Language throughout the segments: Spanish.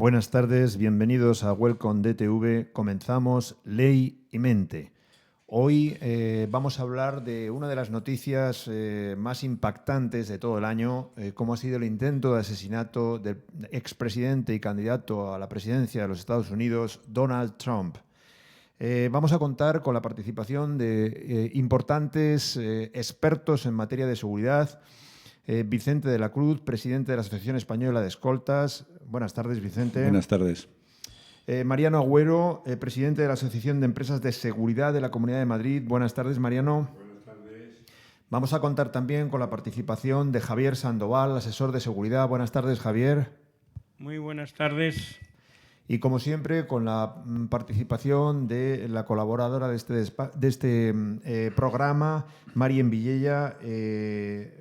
Buenas tardes, bienvenidos a Welcome DTV. Comenzamos Ley y Mente. Hoy vamos a hablar de una de las noticias más impactantes de todo el año, como ha sido el intento de asesinato del expresidente y candidato a la presidencia de los Estados Unidos, Donald Trump. Vamos a contar con la participación de importantes expertos en materia de seguridad. Vicente de la Cruz, presidente de la Asociación Española de Escoltas. Buenas tardes, Vicente. Buenas tardes. Mariano Agüero, presidente de la Asociación de Empresas de Seguridad de la Comunidad de Madrid. Buenas tardes, Mariano. Buenas tardes. Vamos a contar también con la participación de Javier Sandoval, asesor de seguridad. Buenas tardes, Javier. Muy buenas tardes. Y como siempre, con la participación de la colaboradora de este programa, Marien Villella,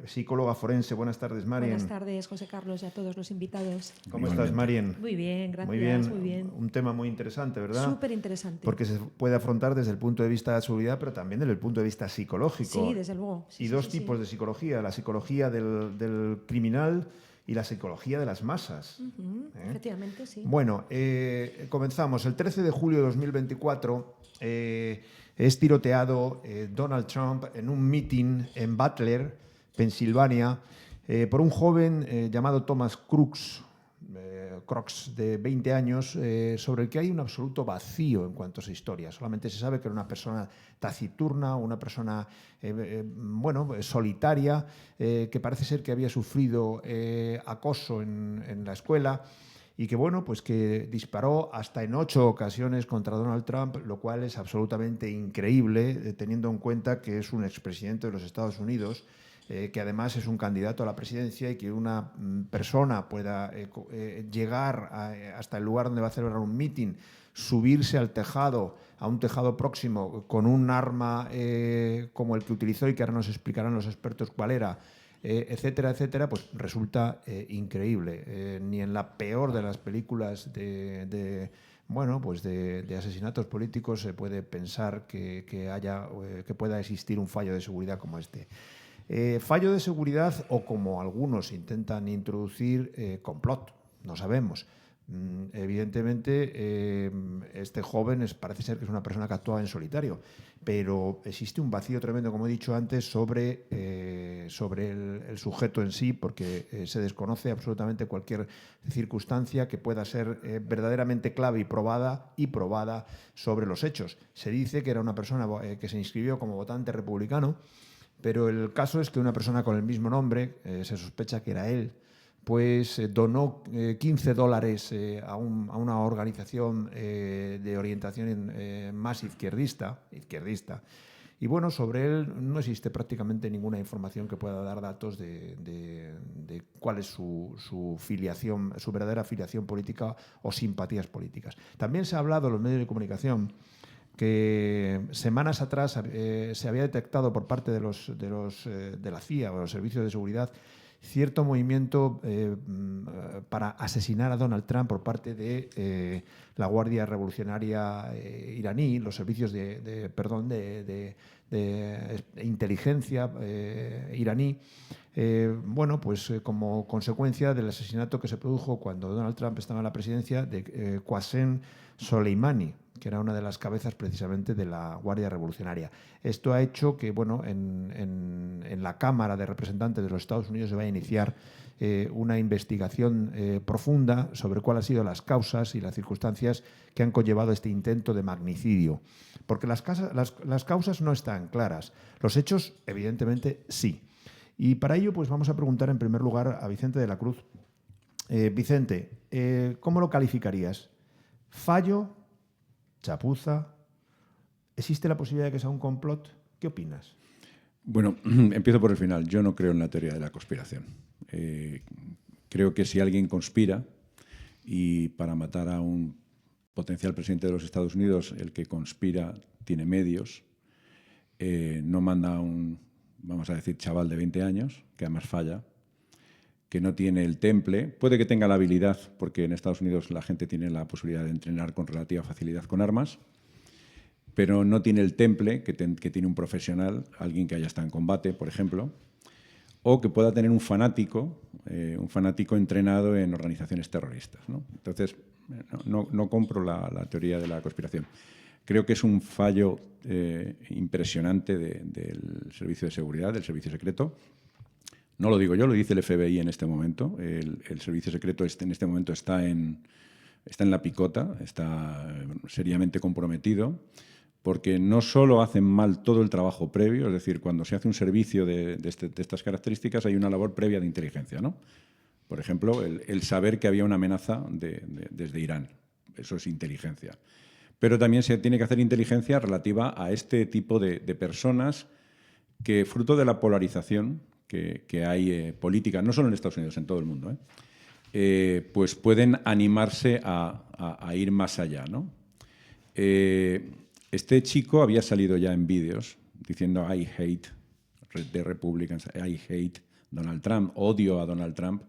psicóloga forense. Buenas tardes, Marien. Buenas tardes, José Carlos, y a todos los invitados. ¿Cómo estás, Marien? Muy bien, gracias. Muy bien. Un tema muy interesante, ¿verdad? Súper interesante. Porque se puede afrontar desde el punto de vista de seguridad, pero también desde el punto de vista psicológico. Sí, desde luego. Sí, y dos tipos de psicología. La psicología del criminal y la psicología de las masas. Efectivamente, sí. Bueno, comenzamos. El 13 de julio de 2024 es tiroteado Donald Trump en un meeting en Butler, Pensilvania, por un joven llamado Thomas Crooks, de 20 años, sobre el que hay un absoluto vacío en cuanto a su historia. Solamente se sabe que era una persona taciturna, una persona solitaria, que parece ser que había sufrido acoso en la escuela y que, que disparó hasta en 8 ocasiones contra Donald Trump, lo cual es absolutamente increíble, teniendo en cuenta que es un expresidente de los Estados Unidos, que además es un candidato a la presidencia, y que una persona pueda llegar hasta el lugar donde va a celebrar un mitin, subirse al tejado, a un tejado próximo, con un arma como el que utilizó y que ahora nos explicarán los expertos cuál era, etcétera, etcétera, pues resulta increíble. Ni en la peor de las películas de asesinatos políticos se puede pensar que pueda existir un fallo de seguridad como este. Fallo de seguridad, o como algunos intentan introducir, complot, no sabemos. Evidentemente, este joven parece ser que es una persona que actuaba en solitario, pero existe un vacío tremendo, como he dicho antes, sobre el sujeto en sí, porque se desconoce absolutamente cualquier circunstancia que pueda ser verdaderamente clave y probada sobre los hechos. Se dice que era una persona que se inscribió como votante republicano, pero el caso es que una persona con el mismo nombre, se sospecha que era él, pues donó $15 a una organización de orientación más izquierdista. Y sobre él no existe prácticamente ninguna información que pueda dar datos de cuál es su filiación, su verdadera filiación política o simpatías políticas. También se ha hablado en los medios de comunicación que semanas atrás se había detectado por parte de la CIA o los servicios de seguridad cierto movimiento para asesinar a Donald Trump por parte de la Guardia Revolucionaria iraní, los servicios de inteligencia iraní, como consecuencia del asesinato que se produjo cuando Donald Trump estaba en la presidencia de Qasem Soleimani, que era una de las cabezas precisamente de la Guardia Revolucionaria. Esto ha hecho que en la Cámara de Representantes de los Estados Unidos se vaya a iniciar una investigación profunda sobre cuáles han sido las causas y las circunstancias que han conllevado este intento de magnicidio. Porque las causas no están claras. Los hechos, evidentemente, sí. Y para ello, pues vamos a preguntar en primer lugar a Vicente de la Cruz. Vicente, ¿cómo lo calificarías? ¿Fallo? ¿Chapuza? ¿Existe la posibilidad de que sea un complot? ¿Qué opinas? Bueno, empiezo por el final. Yo no creo en la teoría de la conspiración. Creo que si alguien conspira, y para matar a un potencial presidente de los Estados Unidos, el que conspira tiene medios, no manda a un, vamos a decir, chaval de 20 años, que además falla, que no tiene el temple. Puede que tenga la habilidad, porque en Estados Unidos la gente tiene la posibilidad de entrenar con relativa facilidad con armas, pero no tiene el temple que tiene un profesional, alguien que haya estado en combate, por ejemplo, o que pueda tener un fanático entrenado en organizaciones terroristas, ¿no? Entonces, No compro la teoría de la conspiración. Creo que es un fallo impresionante del Servicio de Seguridad, del Servicio Secreto. No lo digo yo, lo dice el FBI en este momento. El Servicio Secreto en este momento está en la picota, está seriamente comprometido, porque no solo hacen mal todo el trabajo previo, es decir, cuando se hace un servicio de estas características hay una labor previa de inteligencia, ¿no? Por ejemplo, el saber que había una amenaza desde Irán. Eso es inteligencia. Pero también se tiene que hacer inteligencia relativa a este tipo de personas que, fruto de la polarización que hay política, no solo en Estados Unidos, en todo el mundo, pues pueden animarse a ir más allá, ¿no? Este chico había salido ya en vídeos diciendo I hate the Republicans, I hate Donald Trump, odio a Donald Trump,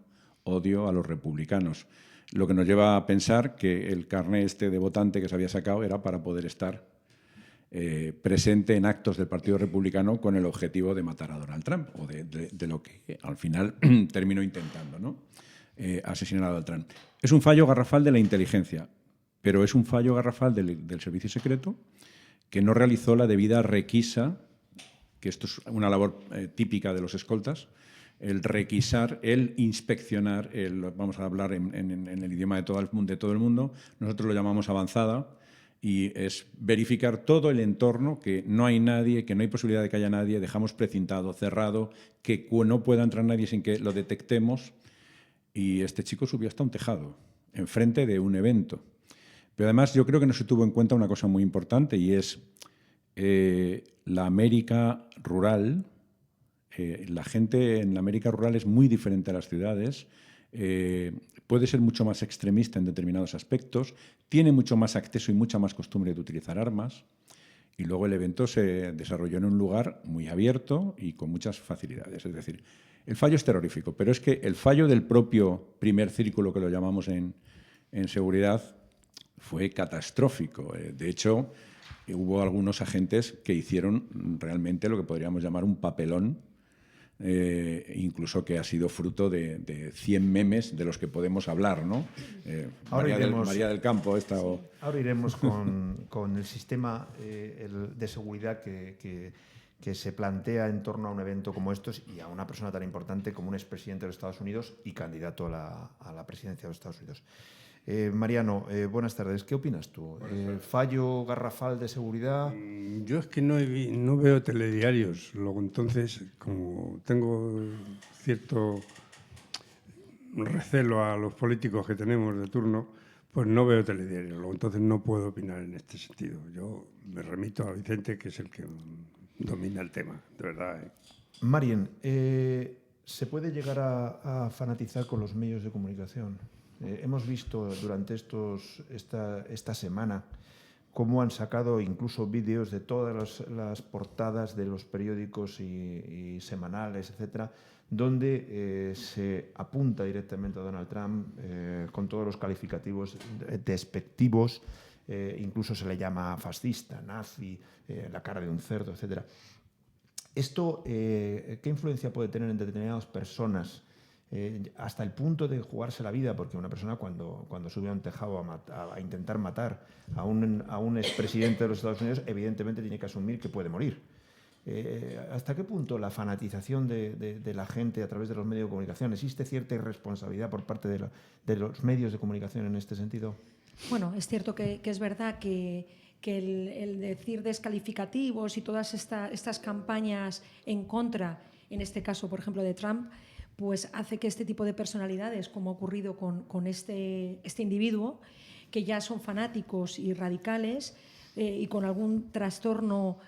odio a los republicanos. Lo que nos lleva a pensar que el carné de votante que se había sacado era para poder estar presente en actos del Partido Republicano con el objetivo de matar a Donald Trump, o de lo que al final terminó intentando, ¿no? Asesinar a Donald Trump. Es un fallo garrafal de la inteligencia, pero es un fallo garrafal del Servicio Secreto que no realizó la debida requisa, que esto es una labor típica de los escoltas, el requisar, el inspeccionar, vamos a hablar en el idioma de todo el mundo, nosotros lo llamamos avanzada, y es verificar todo el entorno, que no hay nadie, que no hay posibilidad de que haya nadie, dejamos precintado, cerrado, que no pueda entrar nadie sin que lo detectemos. Y este chico subió hasta un tejado, enfrente de un evento. Pero además yo creo que no se tuvo en cuenta una cosa muy importante, y es la América rural. La gente en la América rural es muy diferente a las ciudades, puede ser mucho más extremista en determinados aspectos, tiene mucho más acceso y mucha más costumbre de utilizar armas, y luego el evento se desarrolló en un lugar muy abierto y con muchas facilidades. Es decir, el fallo es terrorífico, pero es que el fallo del propio primer círculo, que lo llamamos en seguridad, fue catastrófico. De hecho, hubo algunos agentes que hicieron realmente lo que podríamos llamar un papelón, incluso que ha sido fruto de 100 memes de los que podemos hablar, ¿no? María del Campo. Ahora iremos con el sistema de seguridad que se plantea en torno a un evento como estos y a una persona tan importante como un expresidente de los Estados Unidos y candidato a la presidencia de los Estados Unidos. Mariano, buenas tardes. ¿Qué opinas tú? ¿Fallo garrafal de seguridad? Yo es que no veo telediarios, luego entonces, como tengo cierto recelo a los políticos que tenemos de turno, pues no veo telediarios, luego entonces no puedo opinar en este sentido. Yo me remito a Vicente, que es el que domina el tema, de verdad. Marien, ¿se puede llegar a fanatizar con los medios de comunicación? Hemos visto durante esta semana cómo han sacado incluso vídeos de todas las portadas de los periódicos y semanales, etcétera, donde se apunta directamente a Donald Trump con todos los calificativos despectivos, incluso se le llama fascista, nazi, la cara de un cerdo, etcétera. ¿Esto qué influencia puede tener en determinadas personas? Hasta el punto de jugarse la vida, porque una persona cuando sube a un tejado a intentar matar a un expresidente de los Estados Unidos, evidentemente tiene que asumir que puede morir. ¿Hasta qué punto la fanatización de la gente a través de los medios de comunicación? ¿Existe cierta irresponsabilidad por parte de los medios de comunicación en este sentido? Bueno, es cierto que es verdad que el decir descalificativos y todas estas campañas en contra, en este caso, por ejemplo, de Trump, pues hace que este tipo de personalidades, como ha ocurrido con este individuo, que ya son fanáticos y radicales y con algún trastorno,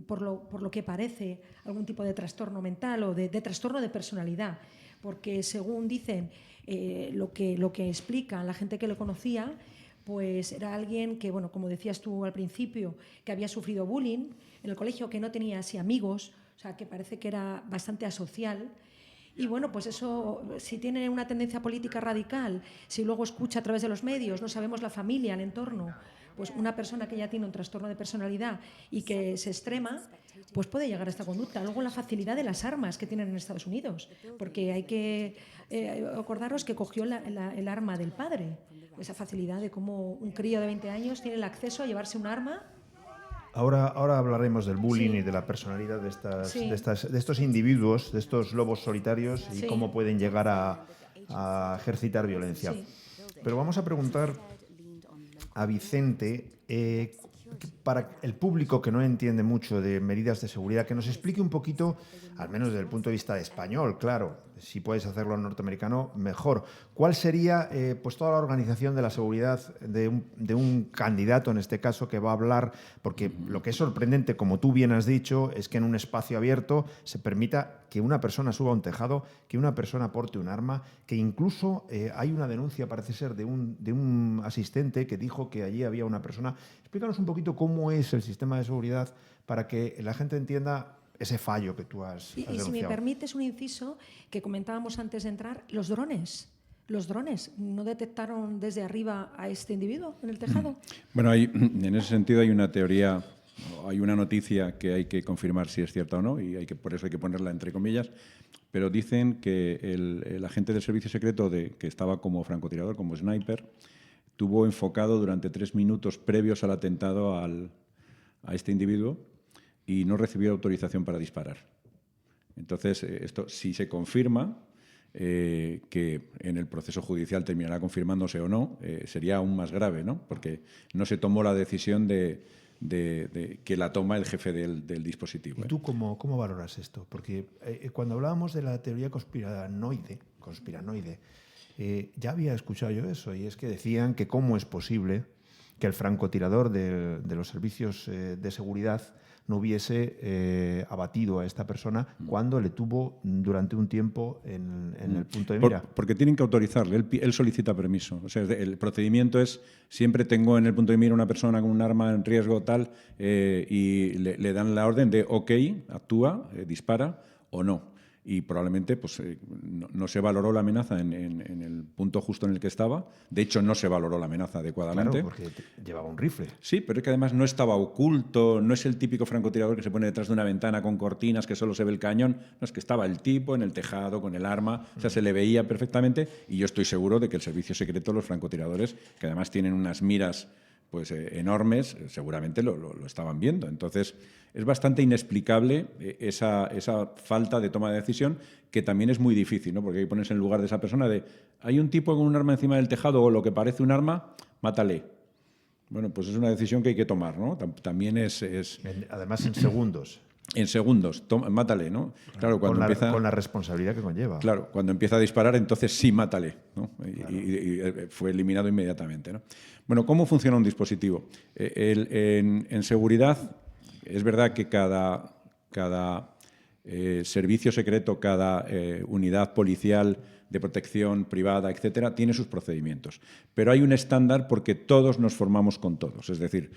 por lo que parece, algún tipo de trastorno mental o de trastorno de personalidad, porque según dicen lo que explican la gente que lo conocía, pues era alguien que, bueno, como decías tú al principio, que había sufrido bullying en el colegio, que no tenía así amigos, o sea, que parece que era bastante asocial. Y bueno, pues eso, si tiene una tendencia política radical, si luego escucha a través de los medios, no sabemos la familia, el entorno, pues una persona que ya tiene un trastorno de personalidad y que se extrema, pues puede llegar a esta conducta. Luego la facilidad de las armas que tienen en Estados Unidos, porque hay que acordaros que cogió el arma del padre, esa facilidad de cómo un crío de 20 años tiene el acceso a llevarse un arma. Ahora hablaremos del bullying Sí. y de la personalidad de, Sí. de estos individuos, de estos lobos solitarios y Sí. cómo pueden llegar a ejercitar violencia. Sí. Pero vamos a preguntar a Vicente, para el público que no entiende mucho de medidas de seguridad, que nos explique un poquito, al menos desde el punto de vista español, claro, si puedes hacerlo en norteamericano, mejor. ¿Cuál sería pues toda la organización de la seguridad de un candidato, en este caso, que va a hablar? Porque lo que es sorprendente, como tú bien has dicho, es que en un espacio abierto se permita que una persona suba a un tejado, que una persona porte un arma, que incluso hay una denuncia, parece ser, de un asistente que dijo que allí había una persona. Explícanos un poquito cómo es el sistema de seguridad para que la gente entienda ese fallo que tú has Y denunciado. si me permites un inciso que comentábamos antes de entrar, los drones. ¿Los drones no detectaron desde arriba a este individuo en el tejado? Bueno, en ese sentido hay una teoría, hay una noticia que hay que confirmar si es cierta o no, y por eso hay que ponerla entre comillas, pero dicen que el agente del servicio secreto que estaba como francotirador, como sniper, tuvo enfocado durante 3 minutos previos al atentado a este individuo y no recibió autorización para disparar. Entonces, esto si se confirma, que en el proceso judicial terminará confirmándose o no, sería aún más grave, ¿no? Porque no se tomó la decisión de que la toma el jefe del dispositivo. ¿Y tú cómo valoras esto? Porque cuando hablábamos de la teoría conspiranoide, ya había escuchado yo eso, y es que decían que cómo es posible que el francotirador de los servicios de seguridad no hubiese abatido a esta persona cuando le tuvo durante un tiempo en el punto de mira. Porque tienen que autorizarle, él solicita permiso. O sea, el procedimiento es, siempre tengo en el punto de mira una persona con un arma en riesgo tal, y le dan la orden de ok, actúa, dispara o no. Y probablemente pues, no se valoró la amenaza en el punto justo en el que estaba. De hecho, no se valoró la amenaza adecuadamente. Claro, porque llevaba un rifle. Sí, pero es que además no estaba oculto, no es el típico francotirador que se pone detrás de una ventana con cortinas que solo se ve el cañón. No, es que estaba el tipo en el tejado con el arma, o sea, se le veía perfectamente, y yo estoy seguro de que el servicio secreto, los francotiradores, que además tienen unas miras pues enormes, seguramente lo estaban viendo. Entonces, es bastante inexplicable esa falta de toma de decisión, que también es muy difícil, ¿no? Porque ahí pones en lugar de esa persona de, hay un tipo con un arma encima del tejado o lo que parece un arma, mátale. Bueno, pues es una decisión que hay que tomar, ¿no? También Además, en segundos. En segundos, mátale, ¿no? Claro, cuando con la responsabilidad que conlleva. Claro, cuando empieza a disparar, entonces sí, mátale, ¿no? Y fue eliminado inmediatamente, ¿no? Bueno, ¿cómo funciona un dispositivo? En seguridad, es verdad que cada servicio secreto, cada unidad policial de protección privada, etcétera, tiene sus procedimientos. Pero hay un estándar porque todos nos formamos con todos. Es decir,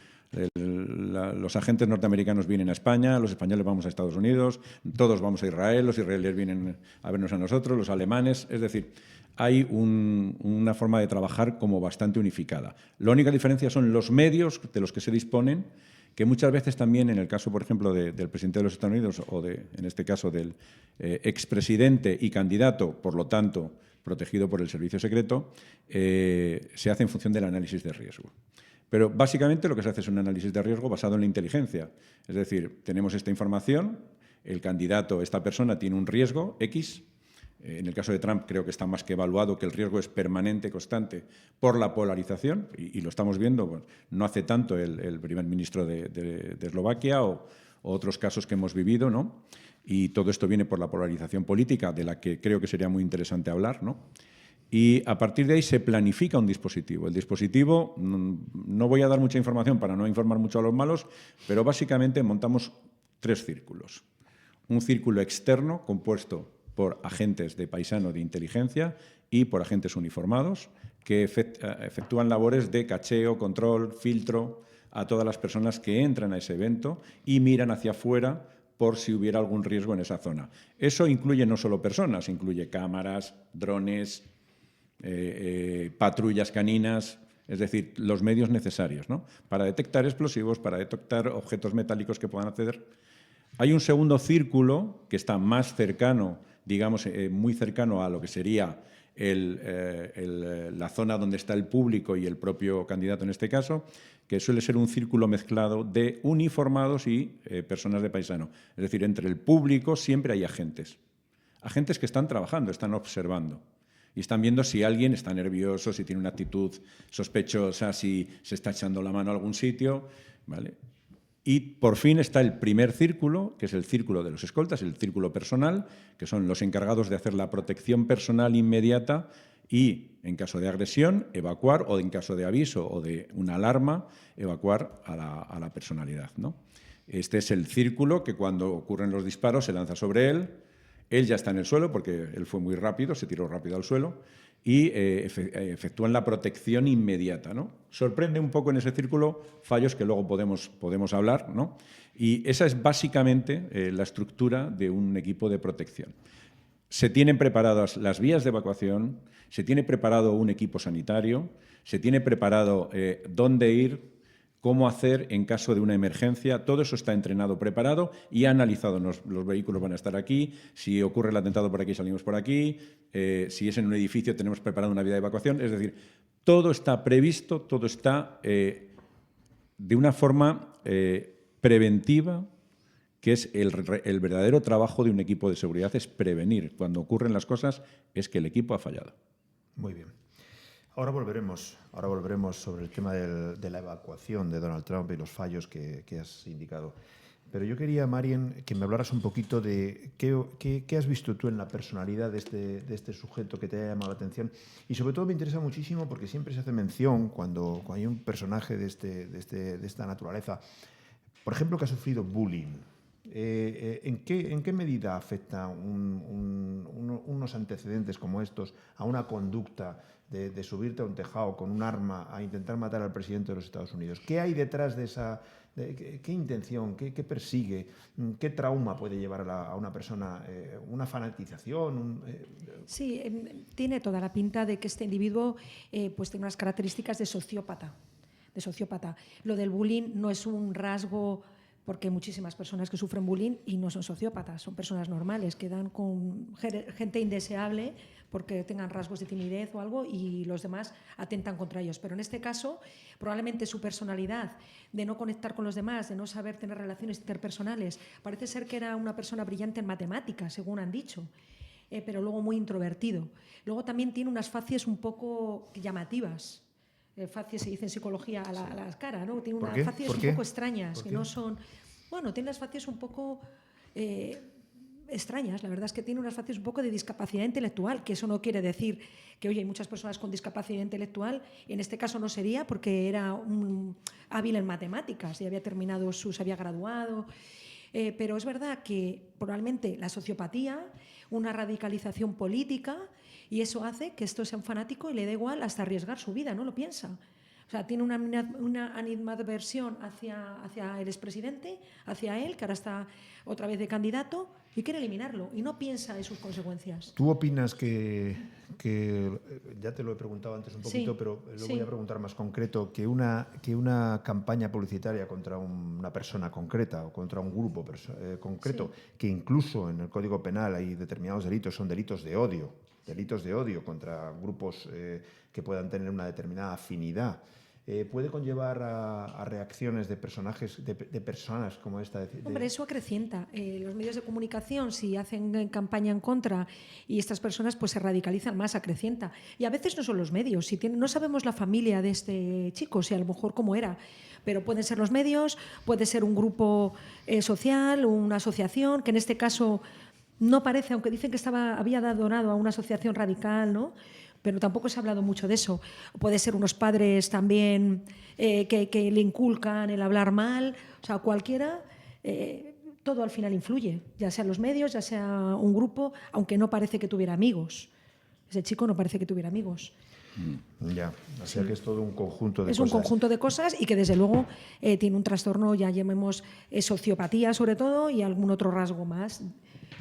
los agentes norteamericanos vienen a España, los españoles vamos a Estados Unidos, todos vamos a Israel, los israelíes vienen a vernos a nosotros, los alemanes. Es decir, hay una forma de trabajar como bastante unificada. La única diferencia son los medios de los que se disponen, que muchas veces también, en el caso, por ejemplo, del presidente de los Estados Unidos o, en este caso, del expresidente y candidato, por lo tanto, protegido por el servicio secreto, se hace en función del análisis de riesgo. Pero básicamente lo que se hace es un análisis de riesgo basado en la inteligencia. Es decir, tenemos esta información, el candidato, esta persona, tiene un riesgo X. En el caso de Trump creo que está más que evaluado que el riesgo es permanente, constante, por la polarización, y lo estamos viendo, bueno, no hace tanto el primer ministro de Eslovaquia o otros casos que hemos vivido, ¿no? Y todo esto viene por la polarización política, de la que creo que sería muy interesante hablar, ¿no? Y a partir de ahí se planifica un dispositivo. El dispositivo, no voy a dar mucha información para no informar mucho a los malos, pero básicamente montamos 3 círculos. Un círculo externo compuesto por agentes de paisano de inteligencia y por agentes uniformados que efectúan labores de cacheo, control, filtro a todas las personas que entran a ese evento y miran hacia afuera por si hubiera algún riesgo en esa zona. Eso incluye no solo personas, incluye cámaras, drones, patrullas caninas, es decir, los medios necesarios, ¿no? Para detectar explosivos, para detectar objetos metálicos que puedan acceder. Hay un segundo círculo que está más cercano, digamos, muy cercano a lo que sería la zona donde está el público y el propio candidato en este caso, que suele ser un círculo mezclado de uniformados y personas de paisano. Es decir, entre el público siempre hay agentes. Agentes que están trabajando, están observando. Y están viendo si alguien está nervioso, si tiene una actitud sospechosa, si se está echando la mano a algún sitio, ¿vale? Y por fin está el primer círculo, que es el círculo de los escoltas, el círculo personal, que son los encargados de hacer la protección personal inmediata y, en caso de agresión, evacuar, o en caso de aviso o de una alarma, evacuar a la personalidad, ¿no? Este es el círculo que cuando ocurren los disparos se lanza sobre él. Él ya está en el suelo porque él fue muy rápido, se tiró rápido al suelo y efectúan la protección inmediata, ¿no? Sorprende un poco en ese círculo fallos que luego podemos hablar, ¿no? Y esa es básicamente la estructura de un equipo de protección. Se tienen preparadas las vías de evacuación, se tiene preparado un equipo sanitario, se tiene preparado dónde ir, cómo hacer en caso de una emergencia. Todo eso está entrenado, preparado y analizado. Los vehículos van a estar aquí, si ocurre el atentado por aquí, salimos por aquí, si es en un edificio tenemos preparada una vía de evacuación. Es decir, todo está previsto, todo está de una forma preventiva, que es el verdadero trabajo de un equipo de seguridad, es prevenir. Cuando ocurren las cosas es que el equipo ha fallado. Muy bien. Ahora volveremos sobre el tema de la evacuación de Donald Trump y los fallos que has indicado. Pero yo quería, Marien, que me hablaras un poquito de qué has visto tú en la personalidad de este sujeto que te haya llamado la atención. Y sobre todo me interesa muchísimo porque siempre se hace mención cuando hay un personaje de esta naturaleza, por ejemplo, que ha sufrido bullying. ¿En qué medida afecta unos antecedentes como estos a una conducta de subirte a un tejado con un arma a intentar matar al presidente de los Estados Unidos? ¿Qué hay detrás de esa? ¿Qué intención? ¿Qué persigue? ¿Qué trauma puede llevar a una persona? ¿Una fanatización? Sí, tiene toda la pinta de que este individuo pues tiene unas características de sociópata. Lo del bullying no es un rasgo, porque hay muchísimas personas que sufren bullying y no son sociópatas, son personas normales que dan con gente indeseable porque tengan rasgos de timidez o algo y los demás atentan contra ellos. Pero en este caso, probablemente su personalidad de no conectar con los demás, de no saber tener relaciones interpersonales, parece ser que era una persona brillante en matemáticas, según han dicho, pero luego muy introvertido. Luego también tiene unas facies un poco llamativas. Facies se dice en psicología a la cara, ¿no? Tiene unas facies un poco extrañas, que no son... Bueno, tiene las facies un poco extrañas. La verdad es que tiene unas facies un poco de discapacidad intelectual, que eso no quiere decir que, oye, hay muchas personas con discapacidad intelectual, en este caso no sería porque era un hábil en matemáticas y había terminado se había graduado. Pero es verdad que probablemente la sociopatía, una radicalización política, y eso hace que esto sea un fanático y le dé igual hasta arriesgar su vida, no lo piensa. O sea, tiene una animadversión hacia el expresidente, hacia él, que ahora está otra vez de candidato, y quiere eliminarlo, y no piensa en sus consecuencias. ¿Tú opinas que ya te lo he preguntado antes un poquito, sí, pero lo voy a preguntar más concreto, que una campaña publicitaria contra una persona concreta o contra un grupo concreto, sí, que incluso en el Código Penal hay determinados delitos, son delitos de odio contra grupos que puedan tener una determinada afinidad, puede conllevar a reacciones de personajes, de personas como esta? Hombre, eso acrecienta. Los medios de comunicación, si hacen campaña en contra y estas personas pues se radicalizan más, acrecienta. Y a veces no son los medios. No sabemos la familia de este chico, si a lo mejor cómo era, pero pueden ser los medios, puede ser un grupo social, una asociación, que en este caso no parece, aunque dicen que había donado a una asociación radical, ¿no? Pero tampoco se ha hablado mucho de eso. Puede ser unos padres también que le inculcan el hablar mal, o sea, cualquiera, todo al final influye, ya sea los medios, ya sea un grupo, aunque no parece que tuviera amigos. Ese chico no parece que tuviera amigos. Ya, o sea que es todo un conjunto de cosas. Es un conjunto de cosas y que desde luego tiene un trastorno, ya llamemos sociopatía sobre todo, y algún otro rasgo más,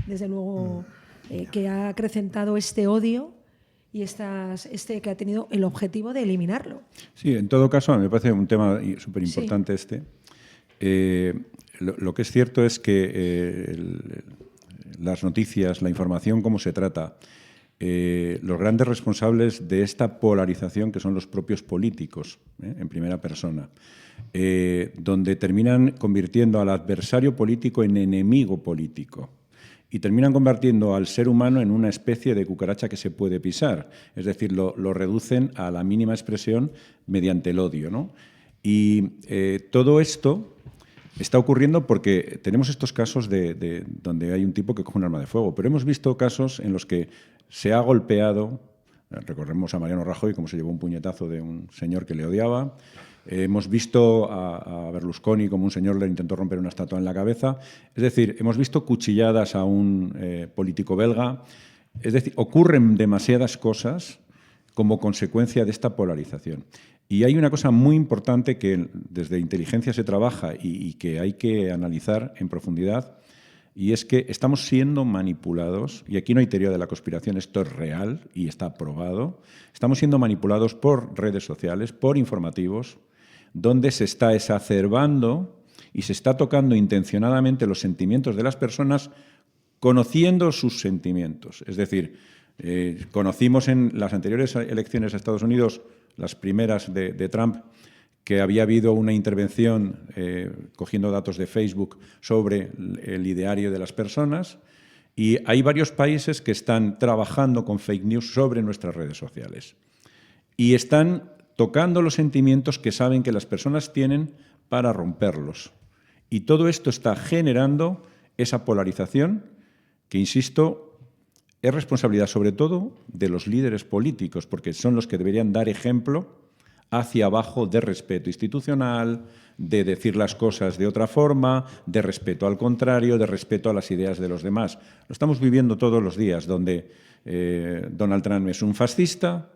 desde luego, que ha acrecentado este odio y que ha tenido el objetivo de eliminarlo. Sí, en todo caso, me parece un tema súper importante. Sí. lo que es cierto es que las noticias, la información, cómo se trata, los grandes responsables de esta polarización que son los propios políticos, en primera persona, donde terminan convirtiendo al adversario político en enemigo político y terminan convirtiendo al ser humano en una especie de cucaracha que se puede pisar. Es decir, lo reducen a la mínima expresión mediante el odio, ¿no? Y todo esto está ocurriendo porque tenemos estos casos de donde hay un tipo que coge un arma de fuego, pero hemos visto casos en los que se ha golpeado, recordemos a Mariano Rajoy, como se llevó un puñetazo de un señor que le odiaba, hemos visto a Berlusconi como un señor le intentó romper una estatua en la cabeza, es decir, hemos visto cuchilladas a un político belga, es decir, ocurren demasiadas cosas como consecuencia de esta polarización. Y hay una cosa muy importante que desde inteligencia se trabaja y que hay que analizar en profundidad, y es que estamos siendo manipulados, y aquí no hay teoría de la conspiración, esto es real y está probado, estamos siendo manipulados por redes sociales, por informativos, donde se está exacerbando y se está tocando intencionadamente los sentimientos de las personas conociendo sus sentimientos. Es decir, conocimos en las anteriores elecciones a Estados Unidos, las primeras de Trump, que había habido una intervención cogiendo datos de Facebook sobre el ideario de las personas, y hay varios países que están trabajando con fake news sobre nuestras redes sociales y están tocando los sentimientos que saben que las personas tienen para romperlos. Y todo esto está generando esa polarización que, insisto, es responsabilidad sobre todo de los líderes políticos, porque son los que deberían dar ejemplo hacia abajo de respeto institucional, de decir las cosas de otra forma, de respeto al contrario, de respeto a las ideas de los demás. Lo estamos viviendo todos los días, donde Donald Trump es un fascista,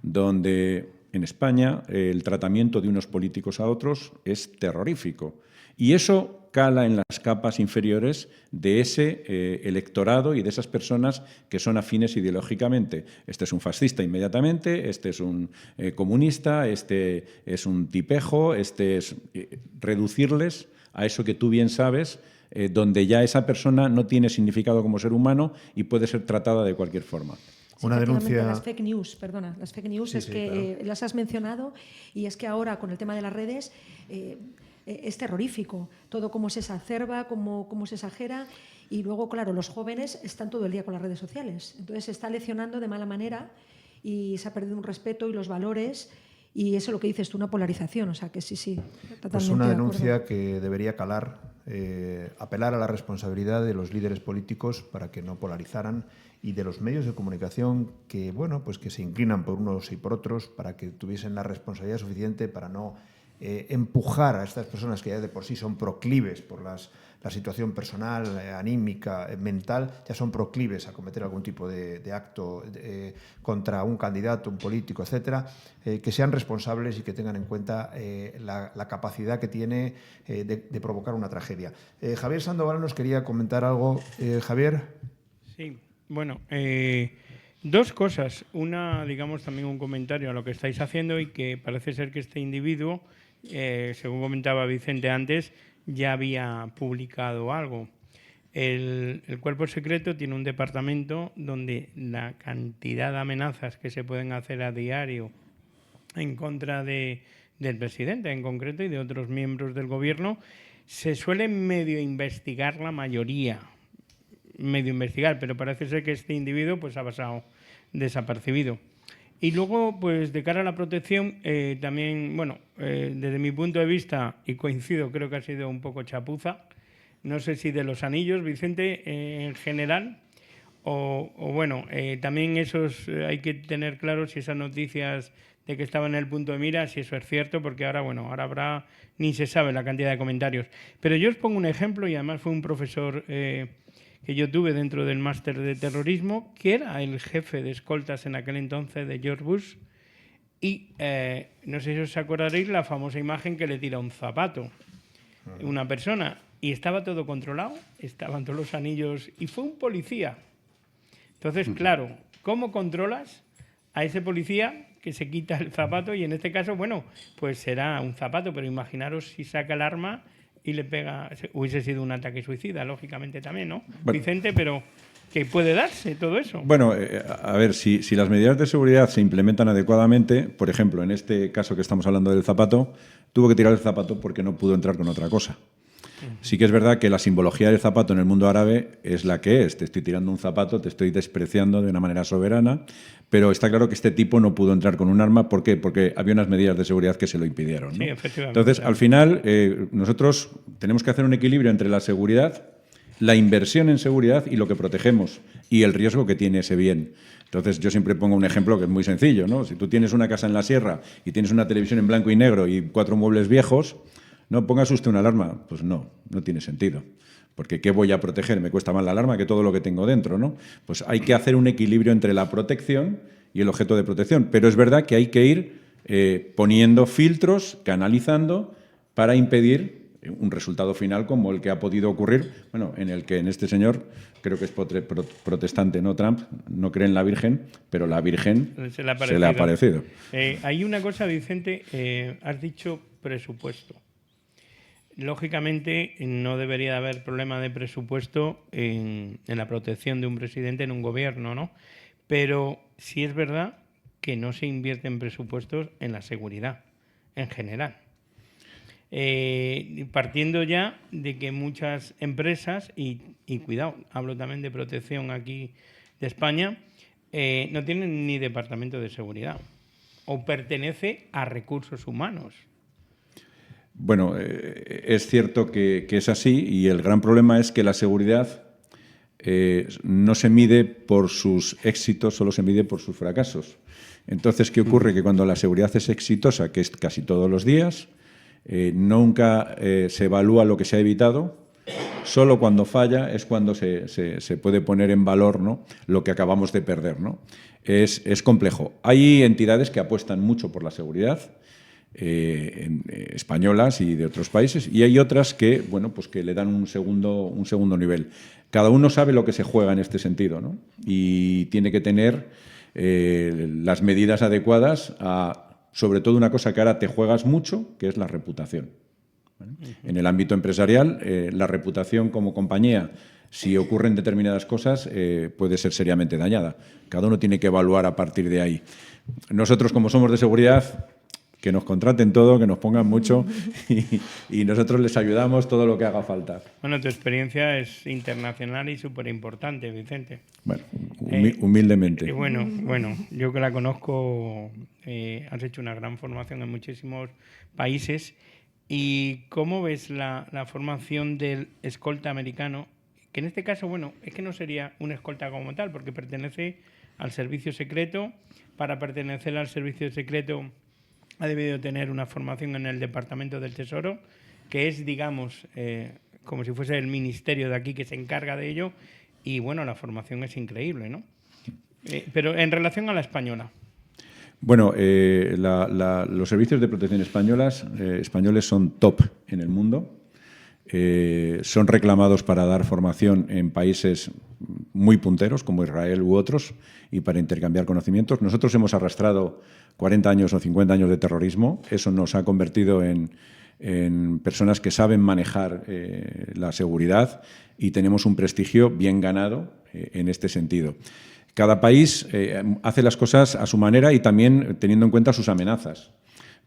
donde en España el tratamiento de unos políticos a otros es terrorífico. Y eso cala en las capas inferiores de ese electorado y de esas personas que son afines ideológicamente. Este es un fascista inmediatamente, este es un comunista, este es un tipejo, este es reducirles a eso que tú bien sabes, donde ya esa persona no tiene significado como ser humano y puede ser tratada de cualquier forma. Una denuncia. Las fake news, perdona, las fake news Sí, es sí, que claro. las has mencionado, y es que ahora con el tema de las redes es terrorífico todo cómo se exacerba, cómo se exagera, y luego, claro, los jóvenes están todo el día con las redes sociales, entonces se está leccionando de mala manera y se ha perdido un respeto y los valores, y eso es lo que dices tú, una polarización, o sea que sí, totalmente. Pues una de denuncia acuerdo. que debería calar, apelar a la responsabilidad de los líderes políticos para que no polarizaran, y de los medios de comunicación que, bueno, pues que se inclinan por unos y por otros para que tuviesen la responsabilidad suficiente para no empujar a estas personas que ya de por sí son proclives por la situación personal, anímica, mental, ya son proclives a cometer algún tipo de acto contra un candidato, un político, etcétera, que sean responsables y que tengan en cuenta la capacidad que tiene de provocar una tragedia. Javier Sandoval nos quería comentar algo. Javier. Sí, bueno, dos cosas. Una, digamos, también un comentario a lo que estáis haciendo, y que parece ser que este individuo, según comentaba Vicente antes, ya había publicado algo. El Cuerpo Secreto tiene un departamento donde la cantidad de amenazas que se pueden hacer a diario en contra del presidente en concreto y de otros miembros del gobierno, se suele medio investigar la mayoría. Medio investigar, pero parece ser que este individuo pues ha pasado desapercibido. Y luego, pues de cara a la protección, también, bueno, desde mi punto de vista, y coincido, creo que ha sido un poco chapuza, no sé si de los anillos, Vicente, en general, o bueno, también esos, hay que tener claro si esas noticias de que estaba en el punto de mira, si eso es cierto, porque ahora, bueno, ahora habrá, ni se sabe la cantidad de comentarios. Pero yo os pongo un ejemplo, y además fue un profesor que yo tuve dentro del máster de terrorismo, que era el jefe de escoltas en aquel entonces de George Bush, y no sé si os acordaréis la famosa imagen que le tira un zapato una persona, y estaba todo controlado, estaban todos los anillos, y fue un policía. Entonces, claro, ¿cómo controlas a ese policía que se quita el zapato? Y en este caso, bueno, pues será un zapato, pero imaginaros si saca el arma y le pega, hubiese sido un ataque suicida, lógicamente también, ¿no? Bueno. Vicente, pero que puede darse todo eso. Bueno, a ver, si las medidas de seguridad se implementan adecuadamente, por ejemplo, en este caso que estamos hablando del zapato, tuvo que tirar el zapato porque no pudo entrar con otra cosa. Sí que es verdad que la simbología del zapato en el mundo árabe es la que es. Te estoy tirando un zapato, te estoy despreciando de una manera soberana, pero está claro que este tipo no pudo entrar con un arma. ¿Por qué? Porque había unas medidas de seguridad que se lo impidieron, ¿no? Sí, efectivamente. Entonces, al final, nosotros tenemos que hacer un equilibrio entre la seguridad, la inversión en seguridad y lo que protegemos y el riesgo que tiene ese bien. Entonces, yo siempre pongo un ejemplo que es muy sencillo, ¿no? Si tú tienes una casa en la sierra y tienes una televisión en blanco y negro y 4 muebles viejos, ¿no pongas usted una alarma? Pues no tiene sentido. Porque ¿qué voy a proteger? Me cuesta más la alarma que todo lo que tengo dentro, ¿no? Pues hay que hacer un equilibrio entre la protección y el objeto de protección. Pero es verdad que hay que ir poniendo filtros, canalizando, para impedir un resultado final como el que ha podido ocurrir, bueno, en el que en este señor, creo que es protestante, ¿no? Trump, no cree en la Virgen, pero la Virgen se le ha aparecido. Hay una cosa, Vicente, has dicho presupuesto. Lógicamente, no debería haber problema de presupuesto en la protección de un presidente en un gobierno, ¿no? Pero sí es verdad que no se invierten presupuestos en la seguridad, en general. Partiendo ya de que muchas empresas, y cuidado, hablo también de protección aquí de España, no tienen ni departamento de seguridad o pertenece a recursos humanos. Bueno, es cierto que es así y el gran problema es que la seguridad no se mide por sus éxitos, solo se mide por sus fracasos. Entonces, ¿qué ocurre? Que cuando la seguridad es exitosa, que es casi todos los días, nunca se evalúa lo que se ha evitado. Solo cuando falla es cuando se puede poner en valor, ¿no?, lo que acabamos de perder, ¿no? Es complejo. Hay entidades que apuestan mucho por la seguridad, españolas y de otros países, y hay otras que, bueno, pues que le dan un segundo nivel. Cada uno sabe lo que se juega en este sentido, ¿no? Y tiene que tener las medidas adecuadas a, sobre todo, una cosa que ahora te juegas mucho, que es la reputación. ¿Vale? En el ámbito empresarial, la reputación como compañía, si ocurren determinadas cosas, puede ser seriamente dañada. Cada uno tiene que evaluar a partir de ahí. Nosotros, como somos de seguridad, que nos contraten todo, que nos pongan mucho y nosotros les ayudamos todo lo que haga falta. Bueno, tu experiencia es internacional y súper importante, Vicente. Bueno, humildemente. Bueno, yo que la conozco, has hecho una gran formación en muchísimos países. ¿Y cómo ves la formación del escolta americano? Que en este caso, bueno, es que no sería un escolta como tal, porque pertenece al servicio secreto. Para pertenecer al servicio secreto ha debido tener una formación en el Departamento del Tesoro, que es, digamos, como si fuese el ministerio de aquí que se encarga de ello. Y bueno, la formación es increíble, ¿no? Pero en relación a la española. Bueno, los servicios de protección españoles son top en el mundo. Son reclamados para dar formación en países muy punteros, como Israel u otros, y para intercambiar conocimientos. Nosotros hemos arrastrado 40 años o 50 años de terrorismo. Eso nos ha convertido en personas que saben manejar la seguridad y tenemos un prestigio bien ganado en este sentido. Cada país hace las cosas a su manera y también teniendo en cuenta sus amenazas.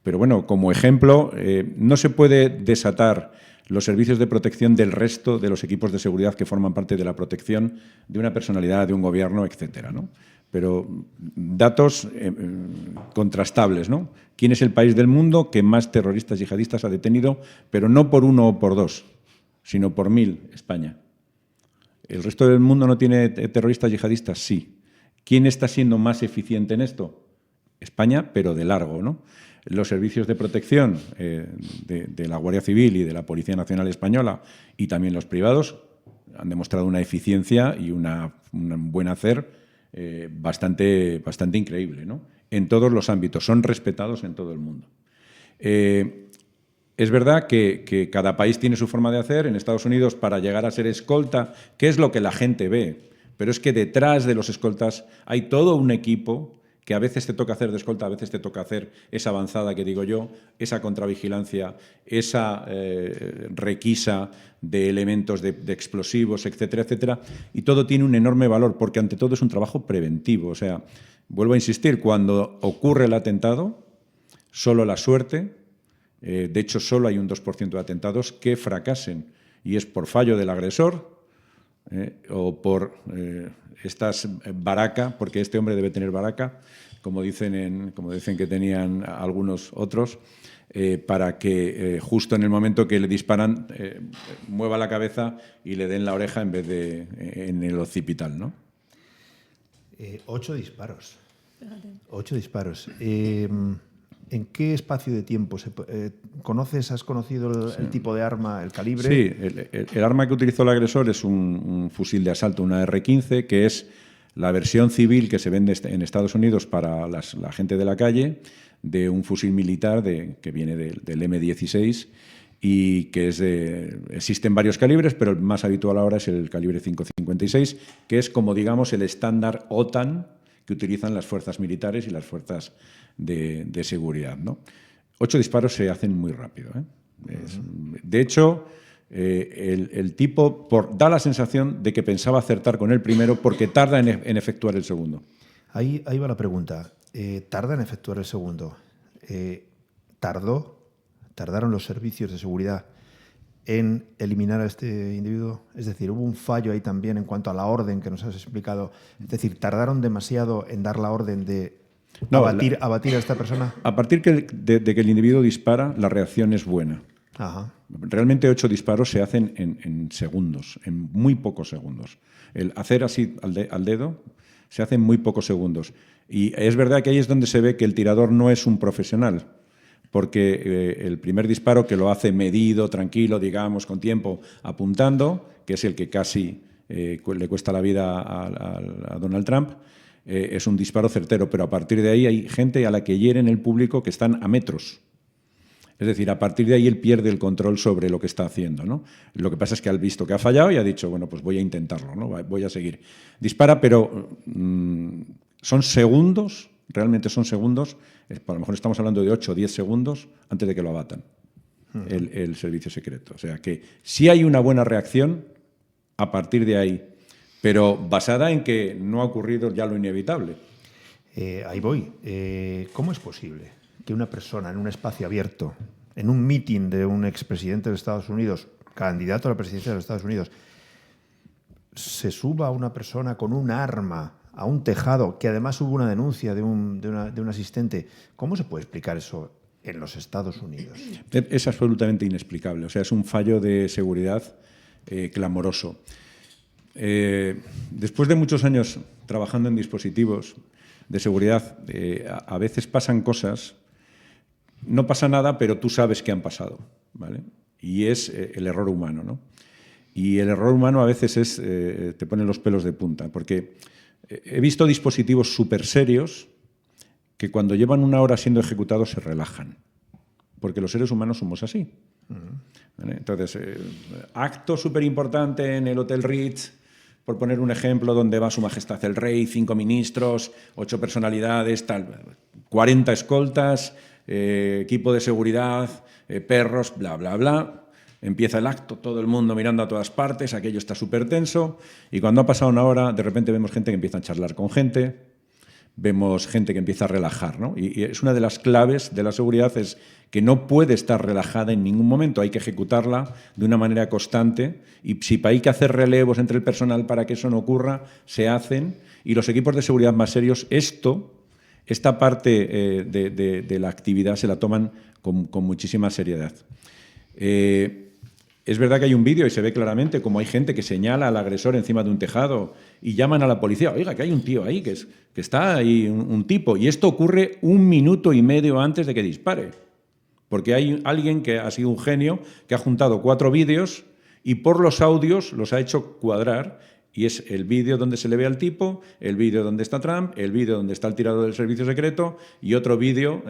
Pero bueno, como ejemplo, no se puede desatar los servicios de protección del resto de los equipos de seguridad que forman parte de la protección de una personalidad, de un gobierno, etcétera, ¿no? Pero datos contrastables, ¿no? ¿Quién es el país del mundo que más terroristas yihadistas ha detenido? Pero no por 1 o por 2, sino por 1000, España. ¿El resto del mundo no tiene terroristas yihadistas? Sí. ¿Quién está siendo más eficiente en esto? España, pero de largo, ¿no? Los servicios de protección de la Guardia Civil y de la Policía Nacional Española y también los privados han demostrado una eficiencia y un buen hacer bastante increíble, ¿no? En todos los ámbitos, son respetados en todo el mundo. Es verdad que cada país tiene su forma de hacer. En Estados Unidos, para llegar a ser escolta, ¿qué es lo que la gente ve? Pero es que detrás de los escoltas hay todo un equipo que a veces te toca hacer de escolta, a veces te toca hacer esa avanzada que digo yo, esa contravigilancia, esa requisa de elementos de explosivos, etcétera, etcétera, y todo tiene un enorme valor, porque ante todo es un trabajo preventivo. O sea, vuelvo a insistir, cuando ocurre el atentado, solo la suerte, de hecho solo hay un 2% de atentados que fracasen, y es por fallo del agresor o por estas baraca, porque este hombre debe tener baraca, como dicen que tenían algunos otros, para que justo en el momento que le disparan mueva la cabeza y le den la oreja en vez de en el occipital, ¿no? 8 disparos. Fíjate. 8 disparos. ¿En qué espacio de tiempo has conocido el tipo de arma, el calibre? Sí, el arma que utilizó el agresor es un fusil de asalto, una R-15, que es la versión civil que se vende en Estados Unidos para la gente de la calle, de un fusil militar que viene del M16 y que existen varios calibres, pero el más habitual ahora es el calibre 5.56, que es como, digamos, el estándar OTAN que utilizan las fuerzas militares y las fuerzas de seguridad, ¿no? 8 disparos se hacen muy rápido, ¿eh? De hecho, el tipo da la sensación de que pensaba acertar con el primero porque tarda en efectuar el segundo. Ahí va la pregunta. ¿Tarda en efectuar el segundo? ¿Tardaron los servicios de seguridad en eliminar a este individuo? Es decir, ¿hubo un fallo ahí también en cuanto a la orden que nos has explicado? Es decir, ¿tardaron demasiado en dar la orden de abatir a esta persona? A partir de que el individuo dispara, la reacción es buena. Ajá. Realmente 8 disparos se hacen en segundos, en muy pocos segundos. El hacer así al dedo se hace en muy pocos segundos. Y es verdad que ahí es donde se ve que el tirador no es un profesional, porque el primer disparo, que lo hace medido, tranquilo, digamos, con tiempo, apuntando, que es el que casi le cuesta la vida a Donald Trump, es un disparo certero, pero a partir de ahí hay gente a la que hieren el público que están a metros. Es decir, a partir de ahí él pierde el control sobre lo que está haciendo, ¿no? Lo que pasa es que ha visto que ha fallado y ha dicho, bueno, pues voy a intentarlo, ¿no? Voy a seguir. Dispara, pero son segundos, realmente son segundos, a lo mejor estamos hablando de 8 o 10 segundos antes de que lo abatan el servicio secreto. O sea que sí hay una buena reacción a partir de ahí, pero basada en que no ha ocurrido ya lo inevitable. Ahí voy. ¿Cómo es posible que una persona en un espacio abierto, en un meeting de un expresidente de Estados Unidos, candidato a la presidencia de los Estados Unidos, se suba a una persona con un arma a un tejado, que además hubo una denuncia de un asistente? ¿Cómo se puede explicar eso en los Estados Unidos? Es absolutamente inexplicable. O sea, es un fallo de seguridad clamoroso. Después de muchos años trabajando en dispositivos de seguridad, a veces pasan cosas, no pasa nada, pero tú sabes que han pasado, ¿vale? Y es el error humano, ¿no? Y el error humano a veces te pone los pelos de punta, porque he visto dispositivos súper serios que cuando llevan 1 hora siendo ejecutados se relajan, porque los seres humanos somos así. ¿Vale? Entonces, acto súper importante en el Hotel Ritz, por poner un ejemplo, donde va Su Majestad el Rey, 5 ministros, 8 personalidades, 40 escoltas, equipo de seguridad, perros, bla, bla, bla. Empieza el acto, todo el mundo mirando a todas partes, aquello está súper tenso, y cuando ha pasado 1 hora, de repente vemos gente que empieza a charlar con gente, vemos gente que empieza a relajar, ¿no? Y es una de las claves de la seguridad, es que no puede estar relajada en ningún momento, hay que ejecutarla de una manera constante, y si hay que hacer relevos entre el personal para que eso no ocurra, se hacen, y los equipos de seguridad más serios, esta parte de la actividad se la toman con muchísima seriedad. Es verdad que hay un vídeo y se ve claramente como hay gente que señala al agresor encima de un tejado y llaman a la policía, oiga, que hay un tío ahí, que está ahí un tipo, y esto ocurre 1 minuto y medio antes de que dispare, porque hay alguien que ha sido un genio, que ha juntado 4 vídeos y por los audios los ha hecho cuadrar, y es el vídeo donde se le ve al tipo, el vídeo donde está Trump, el vídeo donde está el tirador del servicio secreto y otro vídeo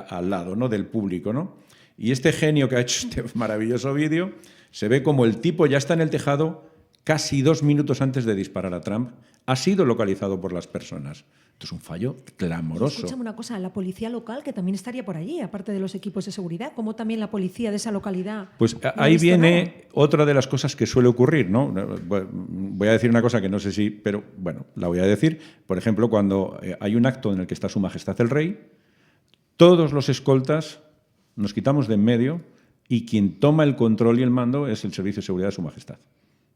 al lado, ¿no?, del público, ¿no? Y este genio que ha hecho este maravilloso vídeo, se ve como el tipo ya está en el tejado casi 2 minutos antes de disparar a Trump, ha sido localizado por las personas. Esto es un fallo clamoroso. Escúchame una cosa, la policía local que también estaría por allí, aparte de los equipos de seguridad, ¿cómo también la policía de esa localidad? Pues no ha ahí visto viene nada? otra de las cosas que suele ocurrir, ¿no? Voy a decir una cosa que no sé si, pero bueno, la voy a decir. Por ejemplo, cuando hay un acto en el que está Su Majestad el Rey, todos los escoltas nos quitamos de en medio y quien toma el control y el mando es el Servicio de Seguridad de Su Majestad.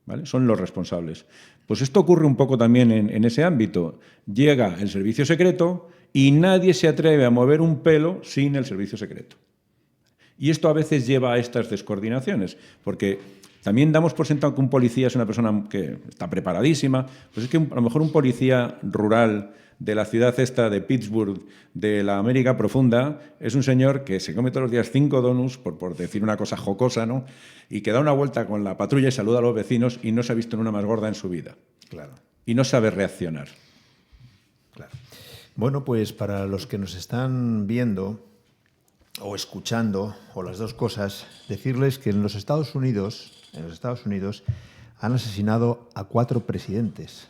¿Vale? Son los responsables. Pues esto ocurre un poco también en ese ámbito. Llega el servicio secreto y nadie se atreve a mover un pelo sin el servicio secreto. Y esto a veces lleva a estas descoordinaciones, porque también damos por sentado que un policía es una persona que está preparadísima. Pues es que a lo mejor un policía rural de la ciudad esta de Pittsburgh, de la América profunda, es un señor que se come todos los días 5 donuts, por decir una cosa jocosa, ¿no? Y que da una vuelta con la patrulla y saluda a los vecinos y no se ha visto en una más gorda en su vida. Claro. Y no sabe reaccionar. Claro. Bueno, pues para los que nos están viendo o escuchando, o las dos cosas, decirles que en los Estados Unidos han asesinado a 4 presidentes.